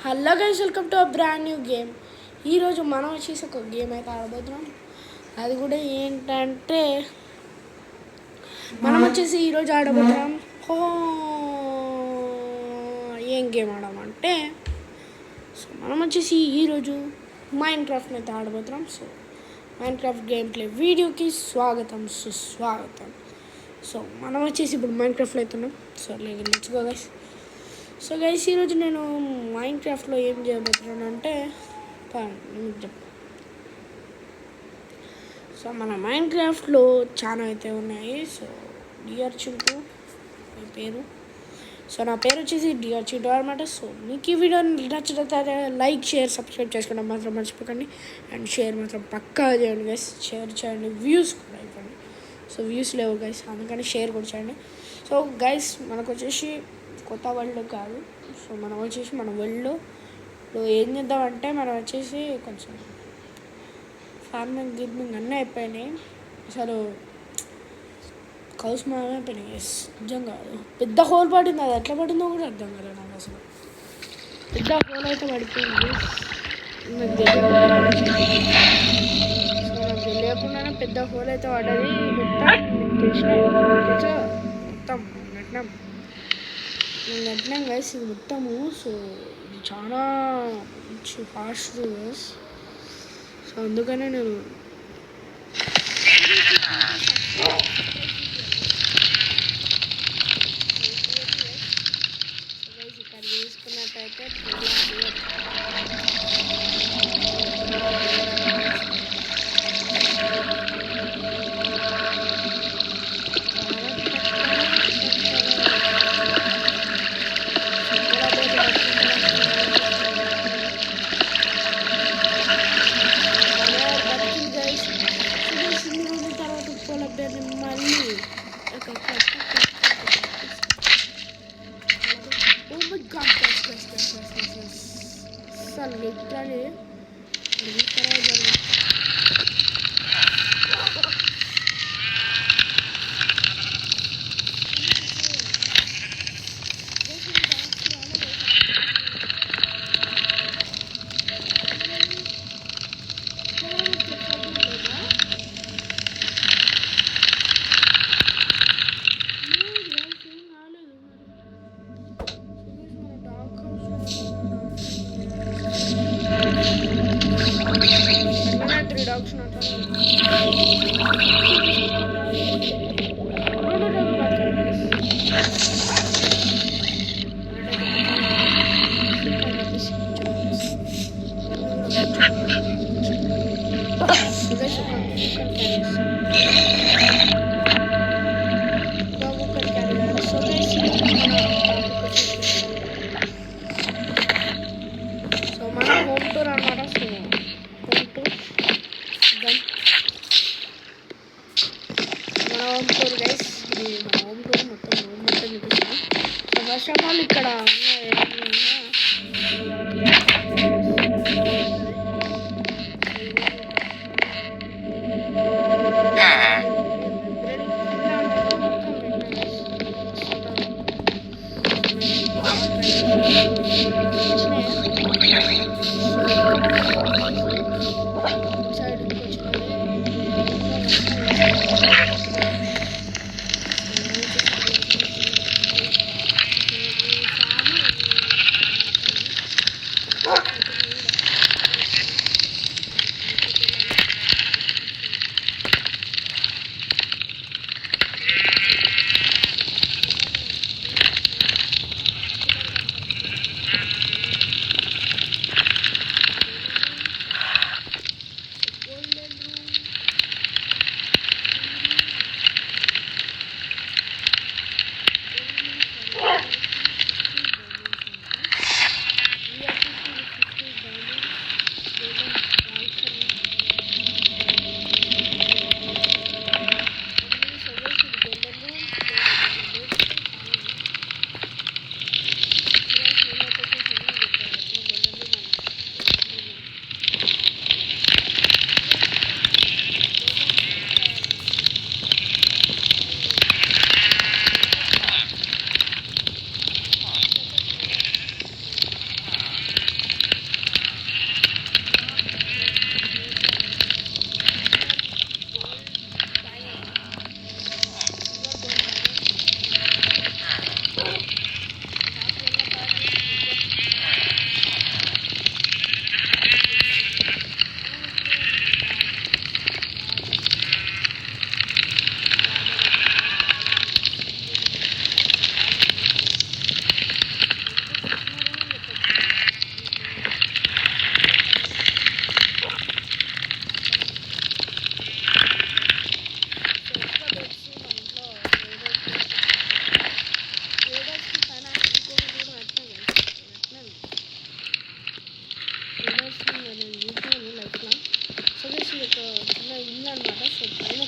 Hello guys, welcome to a brand new game. ఈరోజు మనం వచ్చేసి ఒక గేమ్ అయితే ఆడబోతున్నాం. అది కూడా ఏంటంటే మనం వచ్చేసి ఈరోజు ఆడబోతున్నాం. ఏం గేమ్ ఆడమంటే మనం వచ్చేసి ఈరోజు మైండ్ క్రాఫ్ట్ని అయితే ఆడబోతున్నాం. So Minecraft game play వీడియోకి స్వాగతం, సుస్వాగతం. సో మనం వచ్చేసి ఇప్పుడు మైండ్ క్రాఫ్ట్లో అవుతున్నాం. So let's go guys. So guys, ఈరోజు నేను మైండ్ క్రాఫ్ట్లో ఏం చేయబోతున్నాను అంటే సో మన మైండ్ క్రాఫ్ట్లో చాలా అయితే ఉన్నాయి. సో డిఆర్ చింటూ మీ పేరు. సో నా పేరు వచ్చేసి డిఆర్ చింటూ అనమాట. సో మీకు ఈ వీడియో నచ్చినట్లయితే లైక్, షేర్, సబ్స్క్రైబ్ చేసుకోవడం మాత్రం మర్చిపోకండి. అండ్ షేర్ మాత్రం పక్కా చేయండి గైస్. షేర్ చేయండి, వ్యూస్ కూడా ఇవ్వండి. సో వ్యూస్ లేవు గైస్, అందుకని షేర్ కూడా చేయండి. సో గైస్, మనకు వచ్చేసి కొత్త వరల్డ్ కాదు. సో మనం వచ్చేసి మన వరల్డ్లో ఏం చేద్దామంటే మనం వచ్చేసి కొంచెం ఫార్మింగ్ గిర్మింగ్ అన్నీ అయిపోయినాయి. అసలు కౌస్ మాత్రమే అయిపోయినాయి. నిజంగా పెద్ద హోల్ పడింది. అది ఎట్లా పడిందో కూడా అర్థం కాలేదు నాకు. అసలు పెద్ద హోల్ అయితే పడిపోయింది. నాకు తెలియకుండానే పెద్ద హోల్ అయితే పడ్డది. మొత్తం నట్టినాం గైస్ ఇది మొత్తము. సో ఇది చాలా మంచి ఫాస్ట్ గైస్. సో అందుకనే నేను ఇక్కడ తీసుకున్నట్టయితే literally ఫస్ట్ ఆఫ్ ఆల్ ఇక్కడ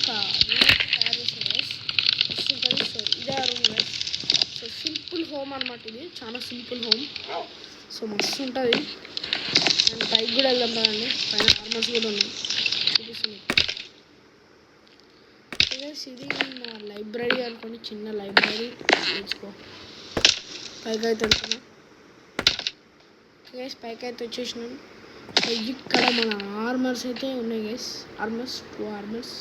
ఒక తయారు చేసాను గైస్. వస్తుంటుంది. సో ఇదే room guys. So simple home అనమాట, ఇది చాలా సింపుల్ హోమ్. సో మస్తు ఉంటుంది. అండ్ పైకి కూడా వెళ్దాం కదండి, పైన ఆర్మర్స్ కూడా ఉన్నాయి, చూపిస్తున్నాయి. ఇది నా లైబ్రరీ అనుకోండి, చిన్న లైబ్రరీ. నేర్చుకో పైకి అయితే వెళ్తున్నా గైస్, పైకి అయితే వచ్చేసినాం. సో ఇక్కడ మన ఆర్మర్స్ అయితే ఉన్నాయి గైస్, ఆర్మర్స్ 2 ఆర్మర్స్.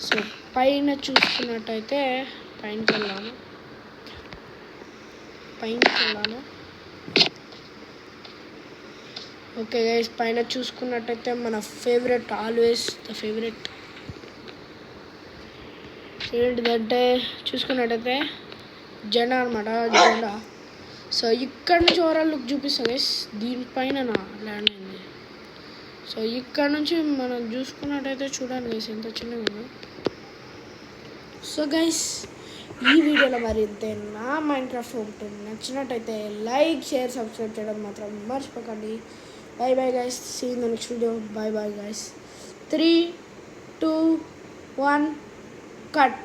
సో పైన చూసుకున్నట్టయితే పైనకి వెళ్ళాను. ఓకే గైస్, పైన చూసుకున్నట్టయితే మన ఫేవరెట్, ఆల్వేస్ ద ఫేవరెట్ ఏంటిదంటే చూసుకున్నట్టయితే జెండా అనమాట, జెండా. సో ఇక్కడ నుంచి ఓవరాల్ లుక్ చూపిస్తా గైస్. దీనిపైన నా ల్యాండ్ అయింది. సో ఇక్కడ నుంచి మనం చూసుకున్నట్టయితే చూడండి గైస్ ఎంత చిన్నగా ఉందో. సో గైస్, ఈ వీడియోలో మరి ఇంతే. నా మైన్క్రాఫ్ట్ హోమ్ నచ్చినట్టయితే లైక్, షేర్, సబ్స్క్రైబ్ చేయడం మాత్రం మర్చిపోకండి. Bye bye guys, see in the next video. Bye bye guys. 3, 2, 1 cut.